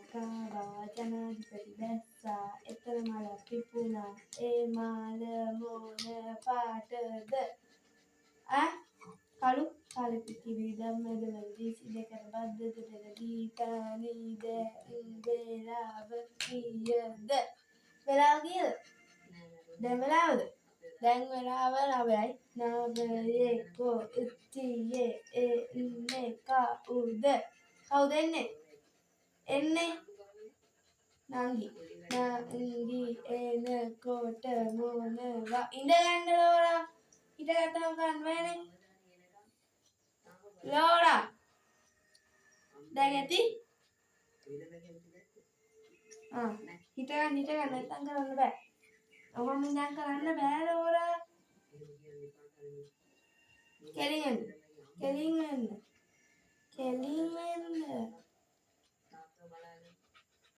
කකා ජනාධිපති බැස්සා එතන මල පිපුණා ඒ මාල මොන පාටද කළු පිකිරි ධම්මද වලදී දෙකට බද්දද පෙරදී තනීද වේලාව කීයද වෙලාව කීයද දැන් වෙලාව 9යි කෝ ඉතියේ එන්නේ කවුද එන්නේ නංගි එනකොට මොනවා ඉඳ ගන්න ලෝරා හිටගත්තම කන්න බෑනේ ලෝරා දැන් ඇති හිටගන්න නැත්තම් කරන්න බෑ ඔහොම ඉඳන් කරන්න බෑ ලෝරා කෙලින් වෙන්න